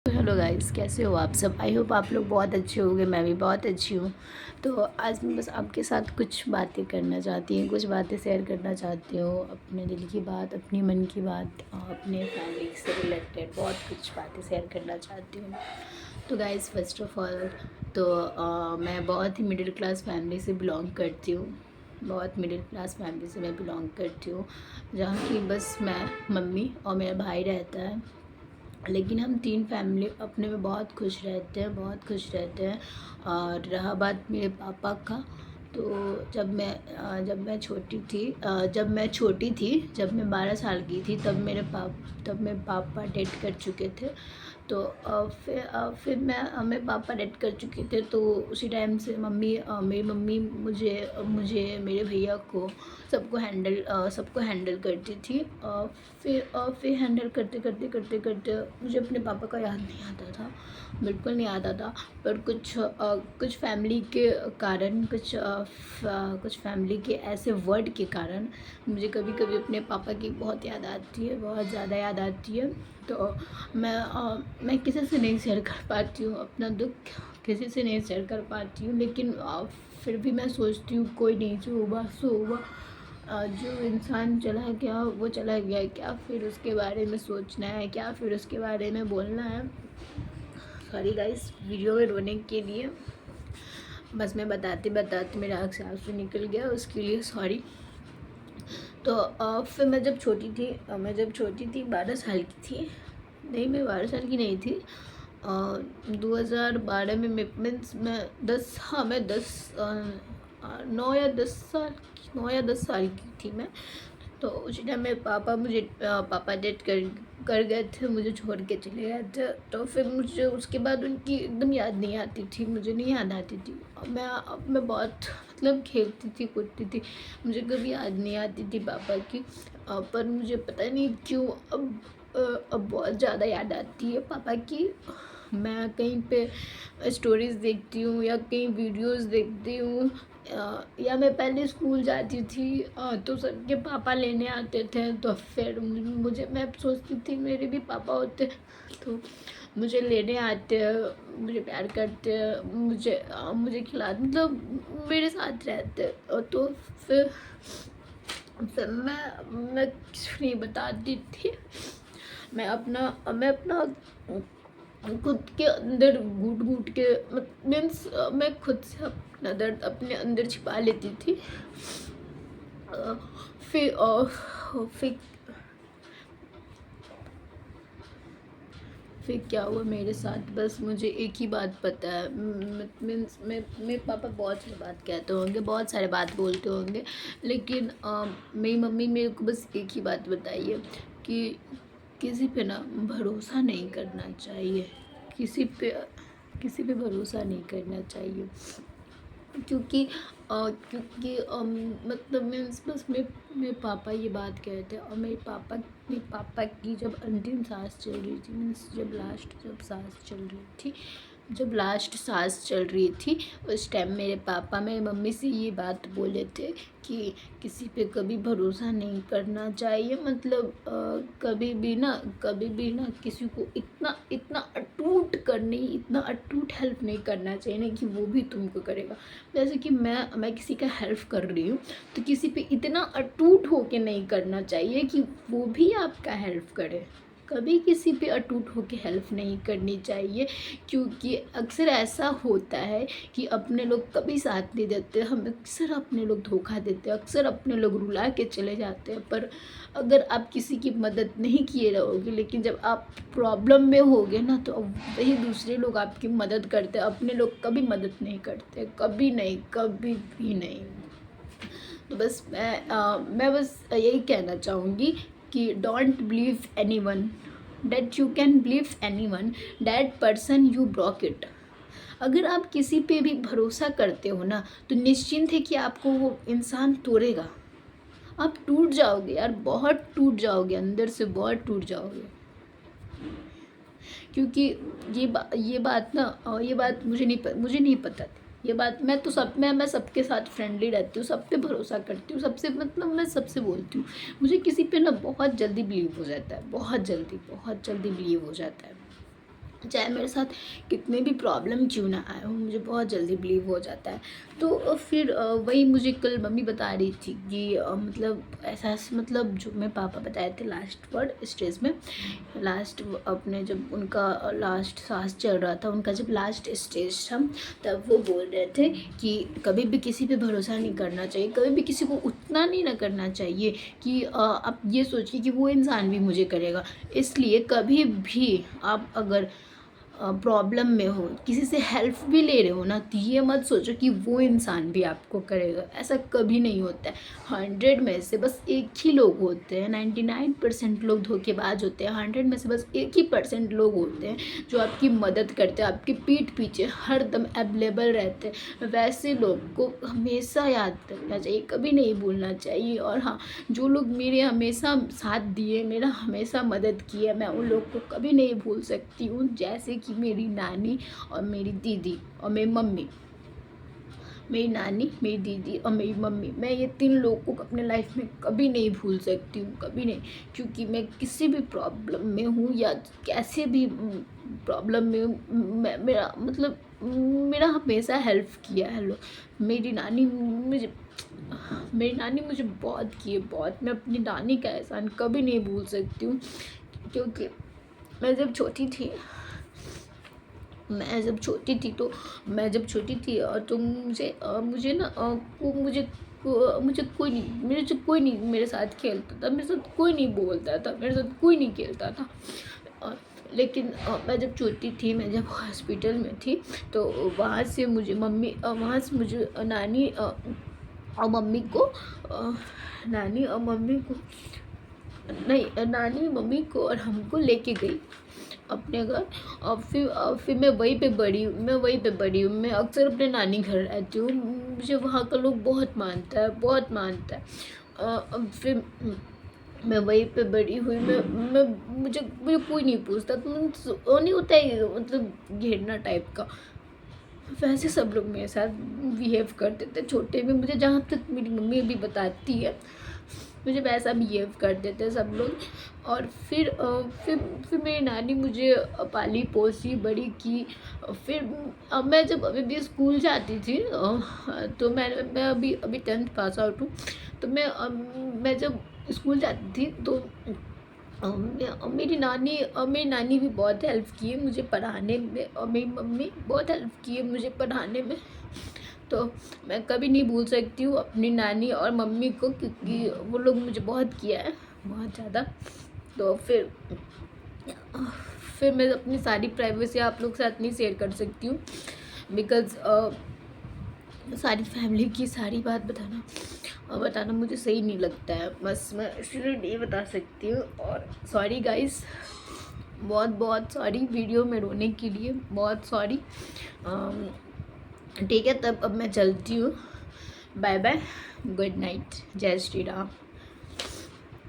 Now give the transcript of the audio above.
Hello guys, कैसे हो आप सब। आई होप आप लोग बहुत अच्छे होंगे। मैं भी बहुत अच्छी हूँ। तो आज मैं बस आपके साथ कुछ बातें करना चाहती हूँ, कुछ बातें शेयर करना चाहती हूँ। अपने दिल की बात, अपनी मन की बात, अपने फैमिली से रिलेटेड बहुत कुछ बातें शेयर करना चाहती हूँ। तो गाइस, फर्स्ट ऑफ ऑल तो मैं बहुत ही मिडिल क्लास फैमिली से बिलोंग करती हूँ। बहुत मिडिल क्लास फैमिली से मैं बिलोंग करती हूँ, जहाँ की बस मैं, मम्मी और मेरा भाई रहता है। लेकिन हम तीन फैमिली अपने में बहुत खुश रहते हैं, बहुत खुश रहते हैं। और रहा बात मेरे पापा का, तो जब मैं 12 साल की थी, तब मेरे पापा डेथ कर चुके थे। तो फिर मेरे पापा डेथ कर चुके थे, तो उसी टाइम से मेरी मम्मी मुझे मेरे भैया को सबको हैंडल करती थी। फिर हैंडल करते मुझे अपने पापा का याद नहीं आता था, बिल्कुल नहीं आता था। पर कुछ फैमिली के कारण, कुछ फैमिली के ऐसे वर्ड के कारण मुझे कभी कभी अपने पापा की बहुत याद आती है, बहुत ज़्यादा याद आती है। तो मैं किसी से नहीं शेयर कर पाती हूँ अपना दुख, किसी से नहीं शेयर कर पाती हूँ। लेकिन फिर भी मैं सोचती हूँ कोई नहीं, जो हुआ सो हुआ। जो इंसान चला गया वो चला गया, क्या फिर उसके बारे में सोचना है, क्या फिर उसके बारे में बोलना है। सॉरी गाइस वीडियो में रोने के लिए, बस मैं बताते बताते मेरा आँख से आंसू निकल गया, उसके लिए सॉरी। तो फिर मैं जब छोटी थी 12 साल की थी, नहीं मैं 12 साल की नहीं थी। 2012 में मीन्स मैं 10, हाँ मैं 9 या 10 साल की थी मैं। तो उसी टाइम मेरे पापा डेथ कर गए थे, मुझे छोड़ के चले गए थे। तो फिर मुझे उसके बाद उनकी एकदम याद नहीं आती थी, मुझे नहीं याद आती थी। मैं बहुत मतलब खेलती थी, कूदती थी, मुझे कभी याद नहीं आती थी पापा की। पर मुझे पता नहीं क्यों अब बहुत ज़्यादा याद आती है पापा की। मैं कहीं पे स्टोरीज़ देखती हूँ या कहीं वीडियोज़ देखती हूँ, या मैं पहले स्कूल जाती थी, तो सबके पापा लेने आते थे। तो फिर मैं सोचती थी मेरे भी पापा होते तो मुझे लेने आते, मुझे प्यार करते, मुझे खिला, मतलब मेरे साथ रहते। तो फिर मैं कुछ नहीं बताती थी। मैं अपना खुद के अंदर घूट घूट के, मीन्स मैं खुद से अपना दर्द अपने अंदर छिपा लेती थी। अ, फिर फिर फिर क्या हुआ मेरे साथ, बस मुझे एक ही बात पता है। मीन्स मेरे पापा बहुत सारी बात कहते होंगे, बहुत सारे बात बोलते होंगे, लेकिन मेरी मम्मी मेरे को बस एक ही बात बताई है कि किसी पे ना भरोसा नहीं करना चाहिए, किसी पे भरोसा नहीं करना चाहिए। क्योंकि मतलब मीन्स बस मेरे पापा ये बात कहते हैं। और मेरे पापा की जब अंतिम सांस चल रही थी, मीन्स जब लास्ट सांस चल रही थी, उस टाइम मेरे पापा मेरी मम्मी से ये बात बोले थे कि किसी पे कभी भरोसा नहीं करना चाहिए। मतलब कभी भी ना किसी को इतना अटूट हेल्प नहीं करना चाहिए ना कि वो भी तुमको करेगा। जैसे कि मैं किसी का हेल्प कर रही हूँ, तो किसी पे इतना अटूट होके नहीं करना चाहिए कि वो भी आपका हेल्प करे। कभी किसी पे अटूट होके हेल्प नहीं करनी चाहिए, क्योंकि अक्सर ऐसा होता है कि अपने लोग कभी साथ नहीं देते, हम अक्सर अपने लोग धोखा देते हैं, अक्सर अपने लोग रुला के चले जाते हैं। पर अगर आप किसी की मदद नहीं किए रहोगे, लेकिन जब आप प्रॉब्लम में होगे ना, तो वही दूसरे लोग आपकी मदद करते हैं, अपने लोग कभी मदद नहीं करते, कभी नहीं, कभी भी नहीं। तो बस मैं बस यही कहना चाहूँगी कि don't believe anyone that you can believe anyone that person you broke it. अगर आप किसी पे भी भरोसा करते हो ना, तो निश्चिंत है कि आपको वो इंसान तोड़ेगा। आप टूट जाओगे यार, बहुत टूट जाओगे, अंदर से बहुत टूट जाओगे। क्योंकि ये बात मुझे नहीं पता थी। ये बात मैं सबके साथ फ्रेंडली रहती हूँ, सब पे भरोसा करती हूँ, सबसे मतलब मैं सबसे बोलती हूँ। मुझे किसी पे ना बहुत जल्दी बिलीव हो जाता है, बहुत जल्दी बिलीव हो जाता है। चाहे मेरे साथ कितने भी प्रॉब्लम क्यों ना आए हो, मुझे बहुत जल्दी बिलीव हो जाता है। तो फिर वही मुझे कल मम्मी बता रही थी कि मतलब ऐसा मतलब जो मैं पापा बताए थे लास्ट वर्ड स्टेज में, लास्ट अपने जब उनका लास्ट सांस चल रहा था, उनका जब लास्ट स्टेज था, तब वो बोल रहे थे कि कभी भी किसी पे भरोसा नहीं करना चाहिए, कभी भी किसी को उतना नहीं ना करना चाहिए कि आप ये सोचिए कि वो इंसान भी मुझे करेगा। इसलिए कभी भी आप अगर प्रॉब्लम में हो, किसी से हेल्प भी ले रहे हो ना, तो ये मत सोचो कि वो इंसान भी आपको करेगा, ऐसा कभी नहीं होता है। 100 में से बस एक ही लोग होते हैं, 99% लोग धोखेबाज होते हैं, 100 में से बस एक ही % लोग होते हैं जो आपकी मदद करते हैं, आपकी पीठ पीछे हर दम अवेलेबल रहते हैं। वैसे लोग को हमेशा याद रखना चाहिए, कभी नहीं भूलना चाहिए। और हाँ, जो लोग मेरे हमेशा साथ दिए, मेरा हमेशा मदद किया, मैं उन लोग को कभी नहीं भूल सकती हूँ। जैसे कि मेरी नानी और मेरी दीदी और मेरी मम्मी, मेरी नानी, मेरी दीदी और मेरी मम्मी, मैं ये 3 लोगों को अपने लाइफ में कभी नहीं भूल सकती हूँ, कभी नहीं। क्योंकि मैं किसी भी प्रॉब्लम में हूँ या कैसे भी प्रॉब्लम में हूँ, मेरा मतलब मेरा हमेशा हेल्प किया है लोग। मेरी नानी मुझे बहुत की है, बहुत। मैं अपनी नानी का एहसान कभी नहीं भूल सकती हूँ। क्योंकि मैं जब छोटी थी मैं जब छोटी थी तो मुझे ना मुझे कोई नहीं मेरे साथ खेलता था, मेरे साथ कोई नहीं बोलता था, मेरे साथ कोई नहीं खेलता था। लेकिन मैं जब छोटी थी, मैं जब हॉस्पिटल में थी, तो वहाँ से मुझे नानी और मम्मी को नानी मम्मी को और हमको लेके गई अपने घर। और फिर मैं वहीं पे बड़ी हूँ। मैं अक्सर अपने नानी घर रहती हूँ, मुझे वहाँ का लोग बहुत मानता है। फिर मैं वहीं पे बड़ी हुई। मुझे कोई नहीं पूछता, तो वो नहीं होता है मतलब घेरना टाइप का, वैसे सब लोग मेरे साथ बिहेव करते थे छोटे में। मुझे जहाँ तक मेरी मम्मी अभी बताती है, मुझे वैसा बिहेव करते थे सब लोग। और फिर मेरी नानी मुझे पाली पोसी बड़ी की। फिर मैं जब अभी भी स्कूल जाती थी, तो मैं अभी 10th पास आउट हूँ। तो मैं जब स्कूल जाती थी, तो मेरी नानी भी बहुत हेल्प की है मुझे पढ़ाने में, और मेरी मम्मी बहुत हेल्प की है मुझे पढ़ाने में। तो मैं कभी नहीं भूल सकती हूँ अपनी नानी और मम्मी को, क्योंकि वो लोग मुझे बहुत किया है, बहुत ज़्यादा। तो फिर मैं अपनी सारी प्राइवेसी आप लोग के साथ नहीं शेयर कर सकती हूँ, बिकॉज़ सारी फैमिली की सारी बात बताना मुझे सही नहीं लगता है, बस मैं इसलिए नहीं बता सकती हूँ। और सॉरी गाइस, बहुत सॉरी वीडियो में रोने के लिए, बहुत सॉरी। ठीक है, तब अब मैं चलती हूँ। बाय बाय, गुड नाइट, जय श्री राम।